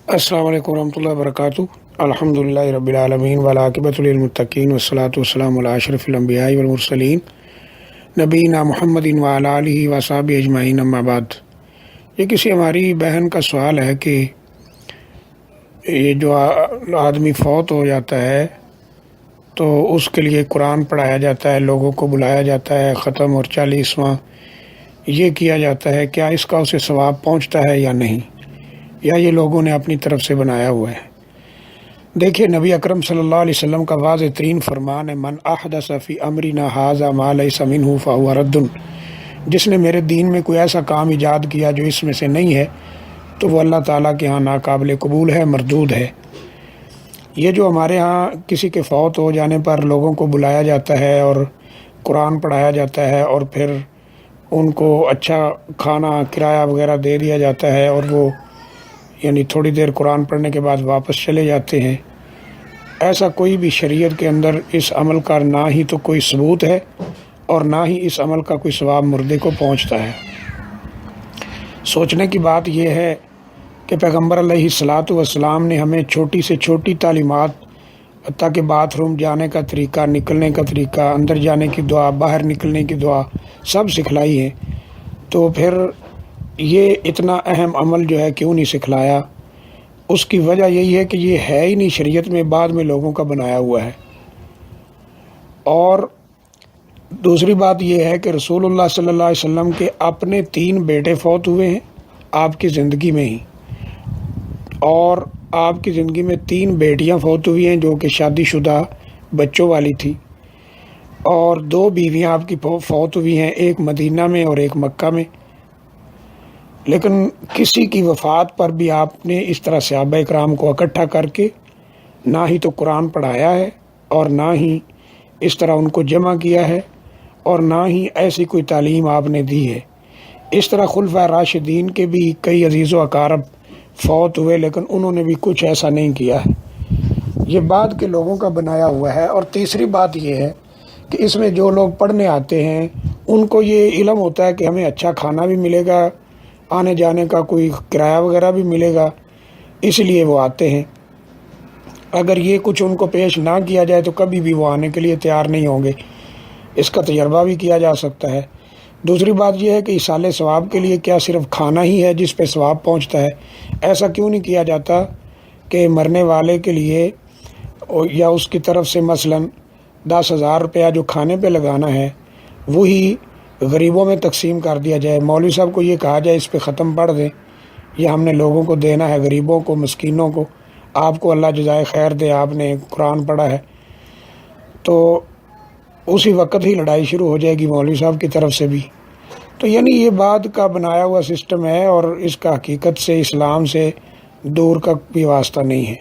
السلام علیکم ورحمۃ اللہ وبرکاتہ۔ الحمدللہ رب العالمین والعاقبۃ للمتقین والصلاۃ والسلام علی اشرف الانبیاء والمرسلین نبینا محمد وعلی آلہ وصحبہ اجمعین، اما بعد۔ یہ کسی ہماری بہن کا سوال ہے کہ یہ جو آدمی فوت ہو جاتا ہے تو اس کے لیے قرآن پڑھایا جاتا ہے، لوگوں کو بلایا جاتا ہے، ختم اور 40واں یہ کیا جاتا ہے، کیا اس کا اسے ثواب پہنچتا ہے یا نہیں، یا یہ لوگوں نے اپنی طرف سے بنایا ہوا ہے؟ دیکھیے، نبی اکرم صلی اللہ علیہ وسلم کا واضح ترین فرمان ہے، من احدث فی امرنا ھذا ما لیس منہ فہو رد۔ جس نے میرے دین میں کوئی ایسا کام ایجاد کیا جو اس میں سے نہیں ہے تو وہ اللہ تعالیٰ کے ہاں ناقابل قبول ہے، مردود ہے۔ یہ جو ہمارے ہاں کسی کے فوت ہو جانے پر لوگوں کو بلایا جاتا ہے اور قرآن پڑھایا جاتا ہے اور پھر ان کو اچھا کھانا کرایہ وغیرہ دے دیا جاتا ہے اور وہ یعنی تھوڑی دیر قرآن پڑھنے کے بعد واپس چلے جاتے ہیں، ایسا کوئی بھی شریعت کے اندر اس عمل کا نہ ہی تو کوئی ثبوت ہے اور نہ ہی اس عمل کا کوئی ثواب مردے کو پہنچتا ہے۔ سوچنے کی بات یہ ہے کہ پیغمبر علیہ الصلاۃ والسلام نے ہمیں چھوٹی سے چھوٹی تعلیمات، حتیٰ کہ باتھ روم جانے کا طریقہ، نکلنے کا طریقہ، اندر جانے کی دعا، باہر نکلنے کی دعا سب سکھلائی ہے، تو پھر یہ اتنا اہم عمل جو ہے کیوں نہیں سکھلایا؟ اس کی وجہ یہی ہے کہ یہ ہے ہی نہیں شریعت میں، بعد میں لوگوں کا بنایا ہوا ہے۔ اور دوسری بات یہ ہے کہ رسول اللہ صلی اللہ علیہ وسلم کے اپنے 3 بیٹے فوت ہوئے ہیں آپ کی زندگی میں ہی، اور آپ کی زندگی میں 3 بیٹیاں فوت ہوئی ہیں جو کہ شادی شدہ بچوں والی تھی، اور 2 بیویاں آپ کی فوت ہوئی ہیں، ایک مدینہ میں اور ایک مکہ میں۔ لیکن کسی کی وفات پر بھی آپ نے اس طرح صحابہ اکرام کو اکٹھا کر کے نہ ہی تو قرآن پڑھایا ہے اور نہ ہی اس طرح ان کو جمع کیا ہے اور نہ ہی ایسی کوئی تعلیم آپ نے دی ہے۔ اس طرح خلفائے راشدین کے بھی کئی عزیز و اقارب فوت ہوئے لیکن انہوں نے بھی کچھ ایسا نہیں کیا ہے، یہ بعد کے لوگوں کا بنایا ہوا ہے۔ اور تیسری بات یہ ہے کہ اس میں جو لوگ پڑھنے آتے ہیں ان کو یہ علم ہوتا ہے کہ ہمیں اچھا کھانا بھی ملے گا، آنے جانے کا کوئی کرایہ وغیرہ بھی ملے گا، اس لیے وہ آتے ہیں۔ اگر یہ کچھ ان کو پیش نہ کیا جائے تو کبھی بھی وہ آنے کے لیے تیار نہیں ہوں گے، اس کا تجربہ بھی کیا جا سکتا ہے۔ دوسری بات یہ ہے کہ ایصال ثواب کے لیے کیا صرف کھانا ہی ہے جس پہ ثواب پہنچتا ہے؟ ایسا کیوں نہیں کیا جاتا کہ مرنے والے کے لیے یا اس کی طرف سے مثلاً 10,000 روپیہ جو کھانے پہ لگانا ہے وہی غریبوں میں تقسیم کر دیا جائے، مولوی صاحب کو یہ کہا جائے اس پہ ختم پڑھ دیں، یہ ہم نے لوگوں کو دینا ہے، غریبوں کو، مسکینوں کو، آپ کو اللہ جزائے خیر دے، آپ نے قرآن پڑھا ہے۔ تو اسی وقت ہی لڑائی شروع ہو جائے گی مولوی صاحب کی طرف سے بھی۔ تو یعنی یہ بعد کا بنایا ہوا سسٹم ہے اور اس کا حقیقت سے، اسلام سے دور کا بھی واسطہ نہیں ہے۔